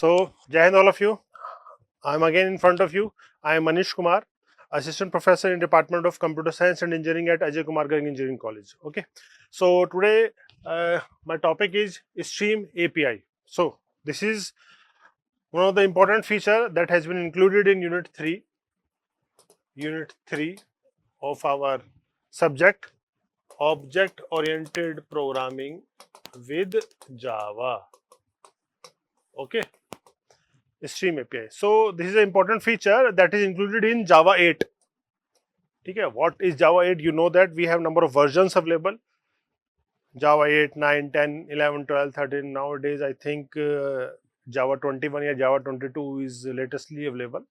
So, Jai Hind all of you. I am again in front of you. I am Manish Kumar, Assistant Professor in Department of Computer Science and Engineering at Akgec Engineering College. Okay. So, today my topic is Stream API. So, this is one of the important feature that has been included in Unit 3 of our subject Object Oriented Programming with Java. Okay. Stream API. So this is an important feature that is included in Java 8. Okay, what is Java 8? You know that we have number of versions available. Java 8, 9, 10, 11, 12, 13. Nowadays, I think Java 21 or Java 22 is latestly available.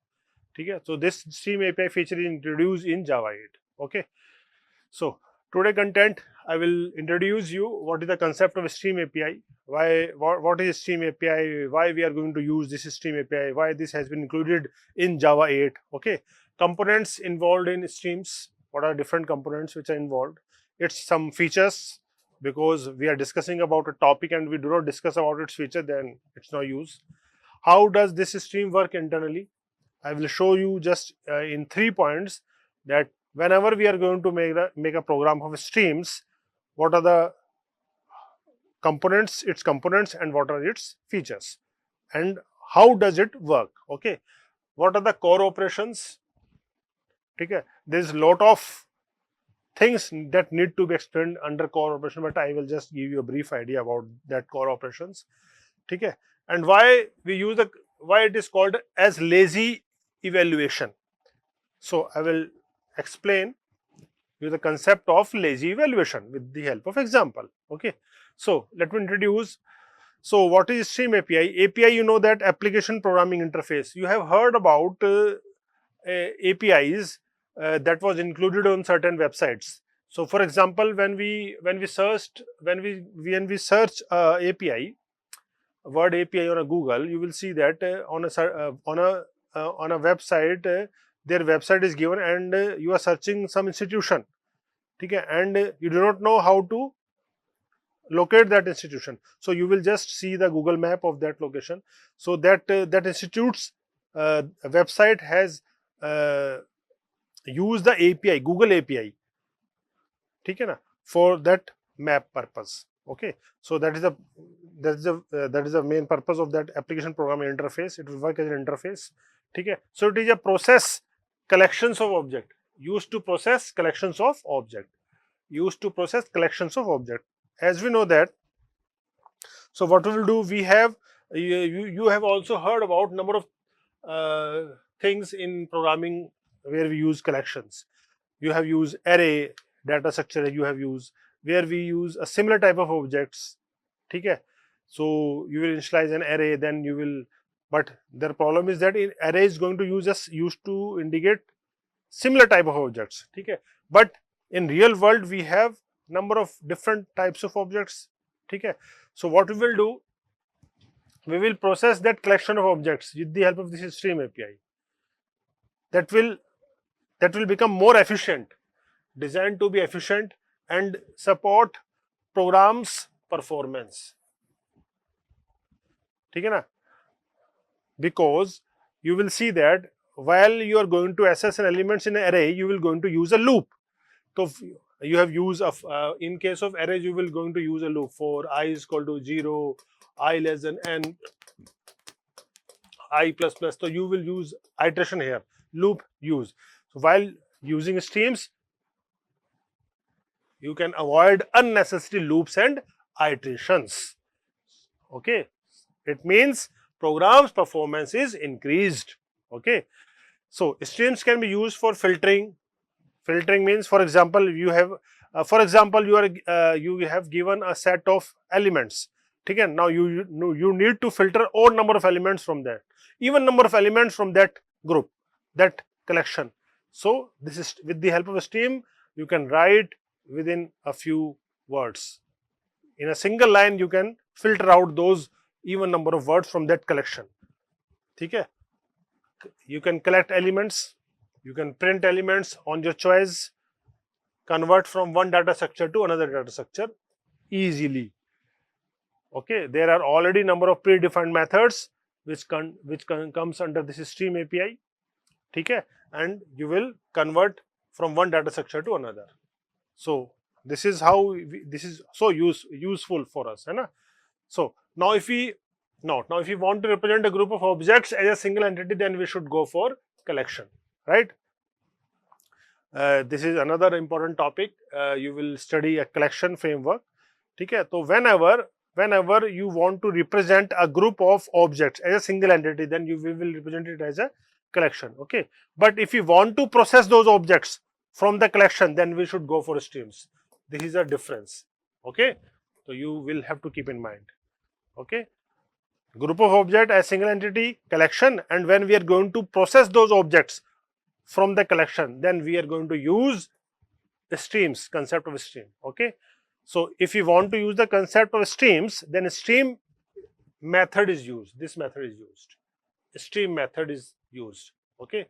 Okay, so this Stream API feature is introduced in Java 8. Okay, so today content I will introduce you what is the concept of Stream API, what is Stream API, why we are going to use this Stream API, why this has been included in Java 8. Okay, components involved in streams, what are different components which are involved, its some features, because we are discussing about a topic and we do not discuss about its feature, then it's no use. How does this stream work internally? I will show you just in 3 points that whenever we are going to make a program of streams, what are the components, its components, and what are its features, and how does it work. Okay, what are the core operations? Okay, there's a lot of things that need to be explained under core operation, but I will just give you a brief idea about that core operations. Okay, and why we use why it is called as lazy evaluation. So I will explain you the concept of lazy evaluation with the help of example. Okay, so let me introduce. So what is Stream API? API, you know that application programming interface. You have heard about APIs that was included on certain websites. So for example, when we search API, word API on a Google, you will see that on a website, their website is given, and you are searching some institution. Okay, and you do not know how to locate that institution, so you will just see the Google map of that location. So that that institute's website has used the API, Google API, okay, na, for that map purpose. Okay, so that is the main purpose of that application programming interface. It will work as an interface. Okay, so it is a process collections of object, used to process collections of object, as we know that. So what we will do, we have you have also heard about number of things in programming where we use collections. You have used array, data structure, you have used where we use a similar type of objects. Okay, so you will initialize an array, then you will, but the problem is that in array is going to used to indicate similar type of objects. Okay, but in real world we have number of different types of objects. Okay, so what we will do, we will process that collection of objects with the help of this Stream API. That will become more efficient, designed to be efficient and support programs performance. Okay, na? Because you will see that while you are going to access an elements in an array, you will going to use a loop. So you have used of in case of arrays, you will going to use a loop for I is equal to 0, I less than n, I plus plus. So you will use iteration here, loop use. So while using streams, you can avoid unnecessary loops and iterations. Okay, it means program's performance is increased. Okay, so streams can be used for filtering. Filtering means, for example, you have you have given a set of elements. Okay, now you need to filter odd number of elements from that, even number of elements from that group, that collection. So this is with the help of a stream, you can write within a few words. In a single line, you can filter out those even number of words from that collection. Okay, you can collect elements, you can print elements on your choice, convert from one data structure to another data structure easily. Okay, there are already number of predefined methods comes under this stream API. Okay, and you will convert from one data structure to another. So this is how this is so useful for us, है ना? So now if we want to represent a group of objects as a single entity, then we should go for collection, right? This is another important topic. You will study a collection framework. Okay, so whenever you want to represent a group of objects as a single entity, then you will represent it as a collection. Okay, but if you want to process those objects from the collection, then we should go for streams. This is a difference. Okay, so you will have to keep in mind. Okay, group of object as single entity, collection, and when we are going to process those objects from the collection, then we are going to use the streams, concept of stream. Okay, so if you want to use the concept of streams, then stream method is used. This method is used. Stream method is used. Okay,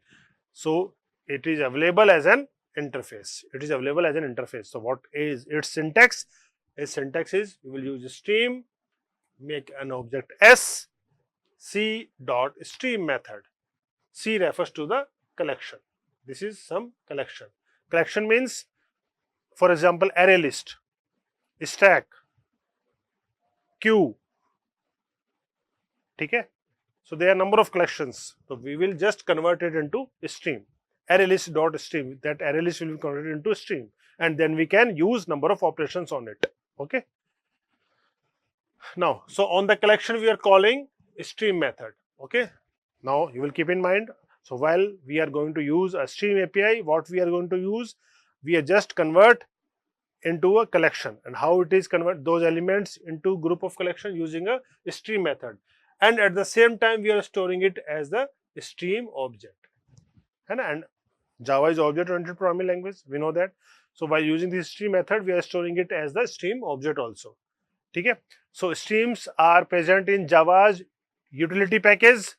so it is available as an interface. It is available as an interface. So what is its syntax? Its syntax is you will use stream, make an object S, C dot stream method. C refers to the collection. This is some collection. Collection means, for example, array list, stack, queue. Okay? So there are number of collections. So we will just convert it into a stream. Array list dot stream. That array list will be converted into a stream, and then we can use number of operations on it. Okay. Now, so on the collection we are calling stream method. Okay. Now you will keep in mind. So while we are going to use a stream API, what we are going to use, we are just convert into a collection, and how it is convert those elements into group of collection using a stream method, and at the same time we are storing it as the stream object. And Java is object-oriented programming language, we know that. So by using this stream method, we are storing it as the stream object also. Okay. So streams are present in Java's utility package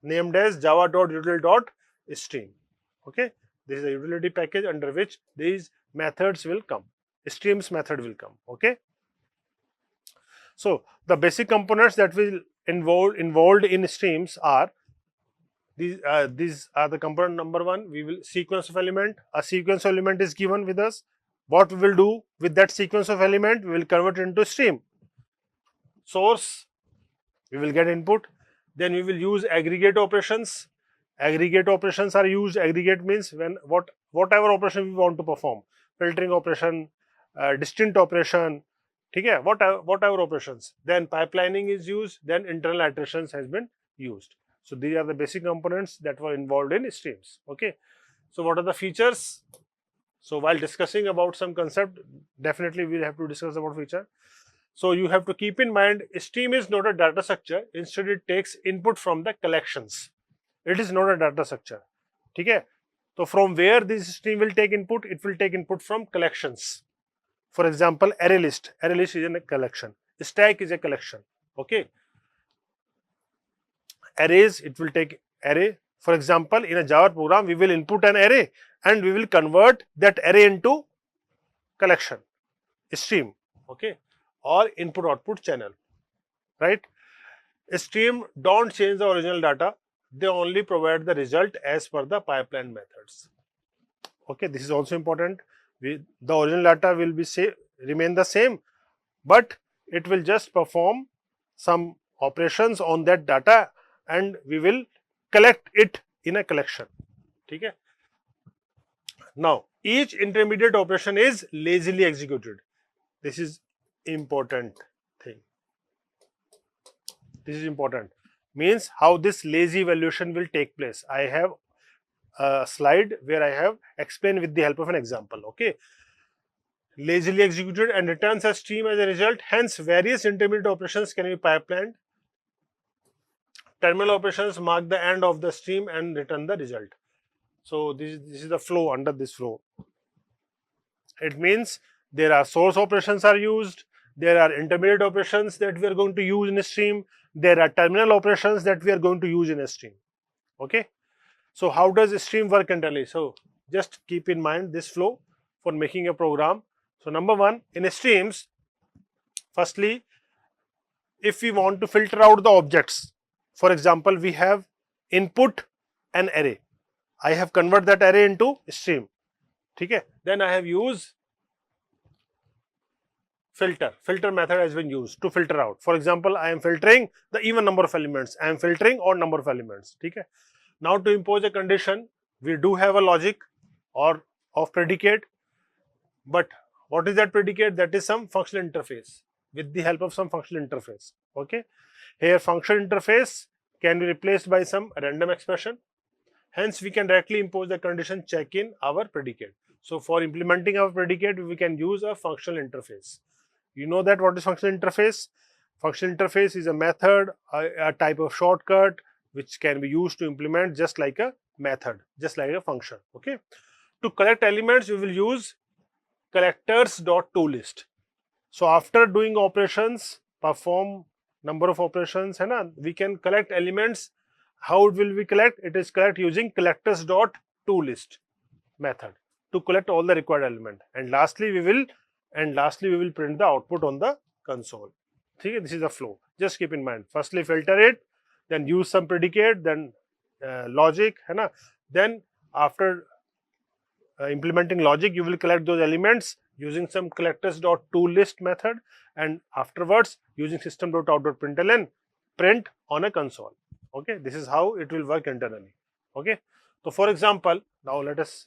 named as java.util.stream. Okay, this is a utility package under which these methods will come. Streams method will come. Okay. So the basic components that will involved in streams are these are the component number one. We will sequence of element. A sequence of element is given with us. What we will do with that sequence of element? We will convert it into stream. Source, we will get input. Then we will use aggregate operations. Aggregate operations are used. Aggregate means when whatever operation we want to perform, filtering operation, distinct operation, okay, whatever operations. Then pipelining is used. Then internal iterations has been used. So these are the basic components that were involved in streams. Okay. So what are the features? So while discussing about some concept, definitely we will have to discuss about feature. So you have to keep in mind, stream is not a data structure. Instead, it takes input from the collections. It is not a data structure. Okay. So from where this stream will take input? It will take input from collections. For example, array list. Array list is a collection. Stack is a collection. Okay. Arrays, it will take array. For example, in a Java program, we will input an array and we will convert that array into collection, stream. Okay. Or input output channel, right? A stream don't change the original data, they only provide the result as per the pipeline methods. Okay, this is also important. The original data will be remain the same, but it will just perform some operations on that data and we will collect it in a collection. Okay. Now each intermediate operation is lazily executed. This is important thing. This is important. Means how this lazy evaluation will take place. I have a slide where I have explained with the help of an example. Okay. Lazily executed and returns a stream as a result. Hence, various intermediate operations can be pipelined. Terminal operations mark the end of the stream and return the result. So this is the flow under this flow. It means there are source operations are used. There are intermediate operations that we are going to use in a stream. There are terminal operations that we are going to use in a stream. Okay. So how does a stream work internally? So just keep in mind this flow for making a program. So number one, in a streams, firstly, if we want to filter out the objects For example, we have input an array. I have converted that array into stream. Okay. Then I have used filter. Filter method has been used to filter out. For example, I am filtering the even number of elements. I am filtering odd number of elements. Okay. Now to impose a condition, we do have a logic or of predicate. But what is that predicate? That is some functional interface with the help of some functional interface. Okay. Here functional interface can be replaced by some random expression. Hence, we can directly impose the condition check in our predicate. So, for implementing our predicate, we can use a functional interface. You know that what is functional interface? Functional interface is a method, a type of shortcut which can be used to implement just like a method, just like a function. Okay. To collect elements, we will use collectors.toList. So, after doing operations, perform number of operations, we can collect elements. How will we collect? It is collect using collectors.toList method to collect all the required element. And lastly, we will print the output on the console. Okay, this is the flow. Just keep in mind. Firstly, filter it, then use some predicate, then logic, then after implementing logic, you will collect those elements using some collectors.toList method, and afterwards using system.out.println print on a console. Okay, this is how it will work internally. Okay, so for example, now let us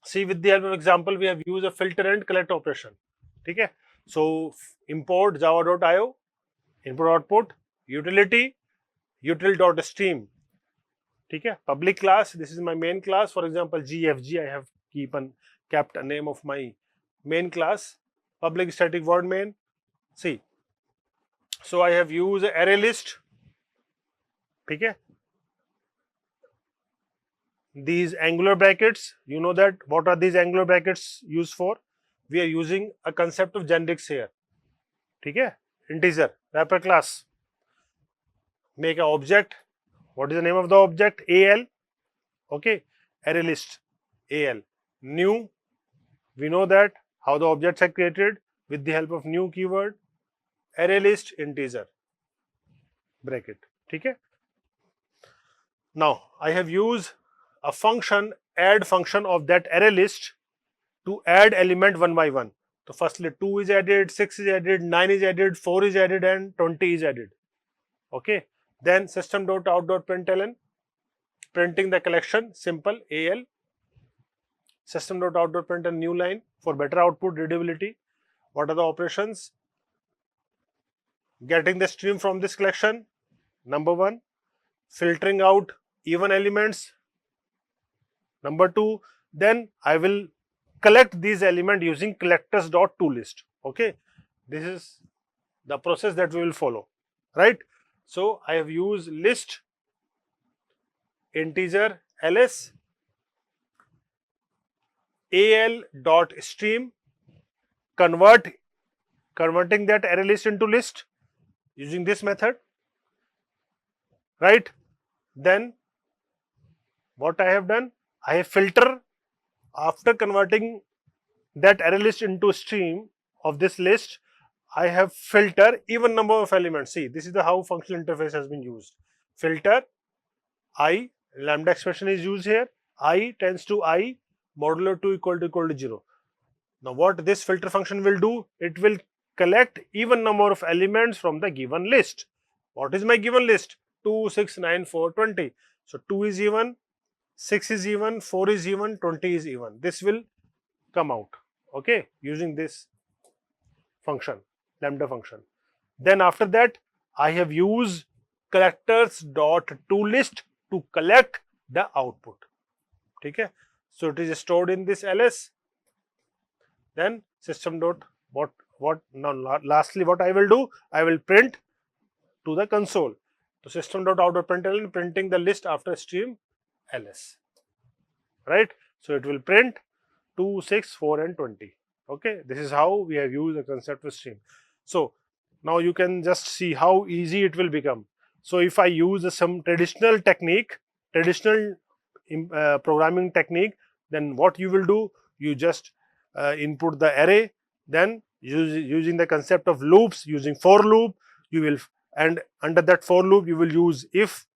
see with the help of example, we have used a filter and collect operation. Okay, so import java.io, input output, utility, util.stream. Okay, public class, this is my main class. For example, GFG, I have kept a name of my main class, public static void main. See, so I have used array list. Okay, these angular brackets, you know that what are these angular brackets used for? We are using a concept of generics here. Okay, integer wrapper class, make an object. What is the name of the object? AL. Okay, array list AL. New, we know that how the objects are created with the help of new keyword. Array list integer bracket. Okay. Now I have used a function, add function of that array list to add element one by one. So firstly 2 is added, 6 is added, 9 is added, 4 is added, and 20 is added. Okay. Then system.out.println printing the collection, simple AL. System.out.println new line for better output readability. What are the operations? Getting the stream from this collection, number 1. Filtering out even elements, number 2. Then I will collect these elements using collectors.toList. Okay, this is the process that we will follow, right? So I have used list integer ls al.stream, converting that array list into list using this method, right? Then what I have done, I have filter. After converting that array list into stream of this list, I have filter even number of elements. See, this is the how functional interface has been used. Filter I, lambda expression is used here. I tends to I, modulo 2 equal to 0. Now what this filter function will do, it will collect even number of elements from the given list. What is my given list? 2, 6, 9, 4, 20. So 2 is even, 6 is even, 4 is even, 20 is even. This will come out, okay, using this function, lambda function. Then after that, I have used collectors.toList to collect the output. Okay, so it is stored in this ls. Then system dot what now lastly what I will do, I will print to the console. So system.out.println printing the list after stream ls, right? So it will print 2, 6, 4 and 20. Okay, this is how we have used the concept of stream. So now you can just see how easy it will become. So if I use some traditional technique, traditional programming technique, then what you will do, you just input the array, then using the concept of loops, using for loop, you will, and under that for loop you will use if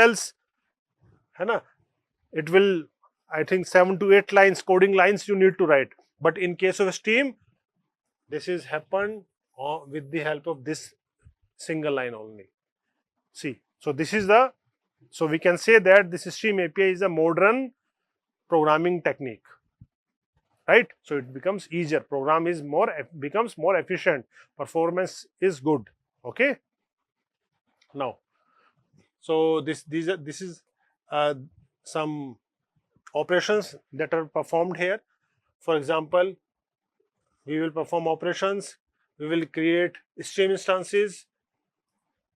else, है ना? It will, I think 7 to 8 lines, coding lines you need to write. But in case of stream, this is happened with the help of this single line only. See, so this is the, so we can say that this stream API is a modern programming technique, right? So it becomes easier, program is becomes more efficient, performance is good. Okay, now, so this is some operations that are performed here. For example, we will perform operations, we will create stream instances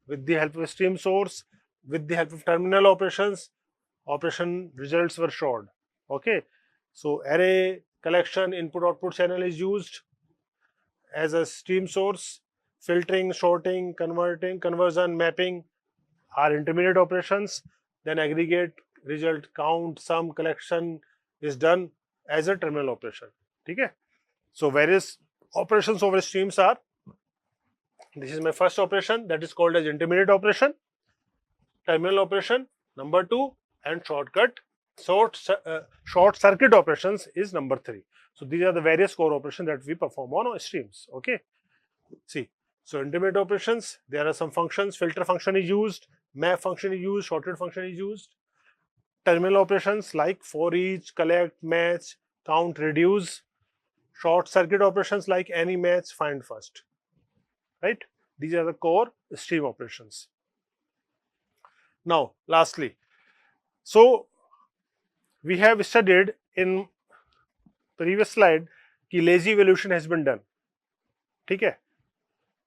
with the help of stream source, with the help of terminal operations. Operation results were showed. Okay, so array collection input output channel is used as a stream source. Filtering, sorting, conversion, mapping are intermediate operations. Then aggregate, result, count, sum, collection is done as a terminal operation. Okay, so various operations over streams are, this is my first operation, that is called as intermediate operation, terminal operation number 2, and short circuit operations is number 3. So these are the various core operations that we perform on streams. Okay, see, so intermediate operations, there are some functions, filter function is used, map function is used, sorted function is used. Terminal operations like for each, collect, match, count, reduce. Short circuit operations like any, match, find first. Right? These are the core stream operations. Now, lastly, so we have studied in previous slide कि lazy evaluation has been done. ठीक है?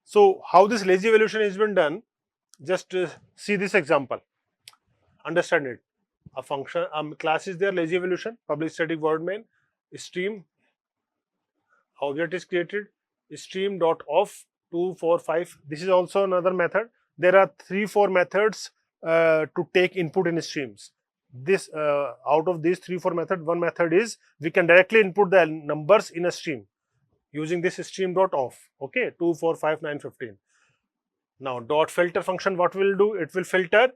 So how this lazy evaluation has been done? Just see this example. Understand it. A function, class is there, lazy evaluation, public static void main, stream, object is created, stream dot off 2, 4, 5. This is also another method. There are 3, 4 methods to take input in streams. This out of these 3, 4 methods, one method is we can directly input the numbers in a stream using this stream dot off. Okay, 2, 4, 5, 9, 15. Now dot filter function, what will do? It will filter.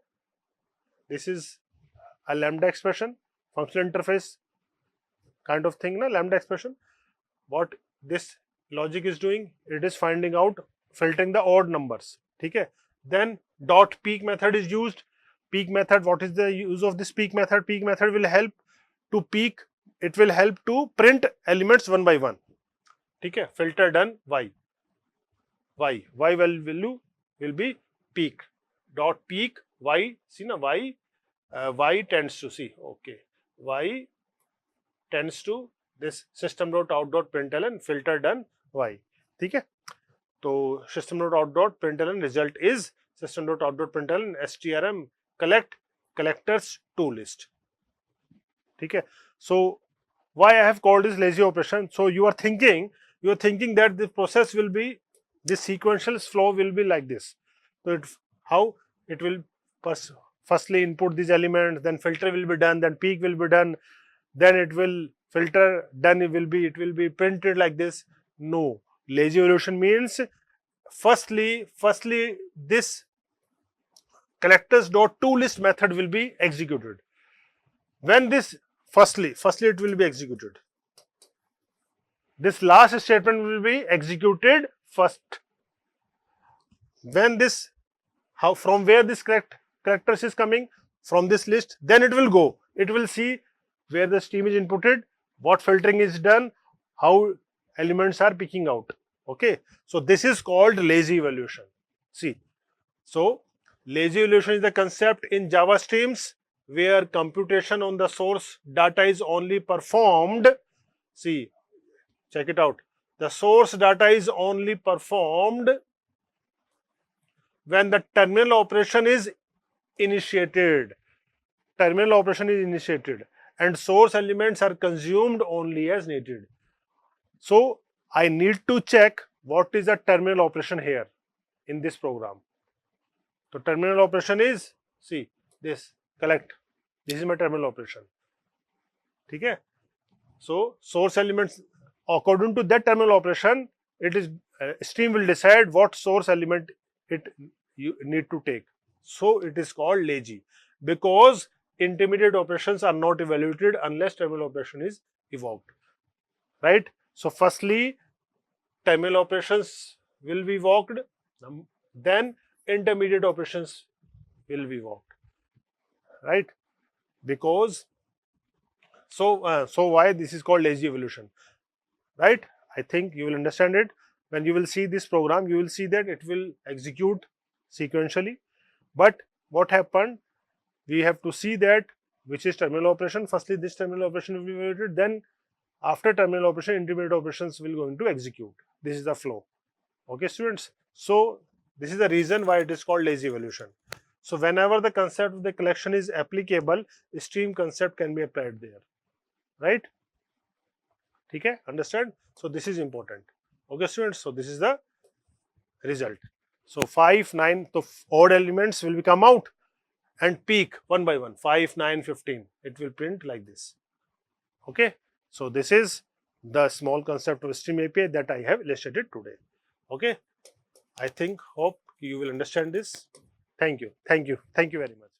This is a lambda expression, functional interface kind of thing, na, lambda expression. What this logic is doing, it is finding out, filtering the odd numbers. Okay. Then dot peek method is used. Peek method, what is the use of this peek method? Peek method will help to peek, it will help to print elements one by one. Okay. Filter done y value will be peek. Dot peek y, see na, y tends to, see, okay, y tends to this system dot out dot println filter done y. ठीक है, तो system dot out dot println result is system dot out dot println strm collect collectors to list. ठीक है, so why I have called this lazy operation? So you are thinking that the process will be, this sequential flow will be like this. So how it will firstly input these elements, then filter will be done, then peek will be done, then it will filter done, it will be printed like this. No, lazy evaluation means firstly this collectors dot to list method will be executed. When this firstly it will be executed, this last statement will be executed first. When this, how, from where this characters is coming, from this list, then it will go, it will see where the stream is inputted, what filtering is done, how elements are picking out. Okay, so this is called lazy evaluation. See, so lazy evaluation is the concept in Java streams where computation on the source data is only performed. See, check it out, the source data is only performed when the terminal operation is initiated. Terminal operation is initiated and source elements are consumed only as needed. So I need to check what is the terminal operation here in this program. So terminal operation is, see, this collect, this is my terminal operation. Okay, so source elements, according to that terminal operation, it is stream will decide what source element you need to take. So it is called lazy, because intermediate operations are not evaluated unless terminal operation is evoked, right? So firstly, terminal operations will be evoked, then intermediate operations will be evoked, right? Because so why this is called lazy evolution, right? I think you will understand it. When you will see this program, you will see that it will execute sequentially. But what happened? We have to see that which is terminal operation. Firstly, this terminal operation will be evaluated. Then, after terminal operation, intermediate operations will going to execute. This is the flow. Okay, students. So this is the reason why it is called lazy evolution. So whenever the concept of the collection is applicable, stream concept can be applied there, right? Okay, understand? So this is important. Okay, students. So this is the result. So 5, 9, the odd elements will be come out and peak one by one, 5, 9, 15. It will print like this. Okay. So this is the small concept of stream API that I have illustrated today. Okay. I think, hope you will understand this. Thank you. Thank you. Thank you very much.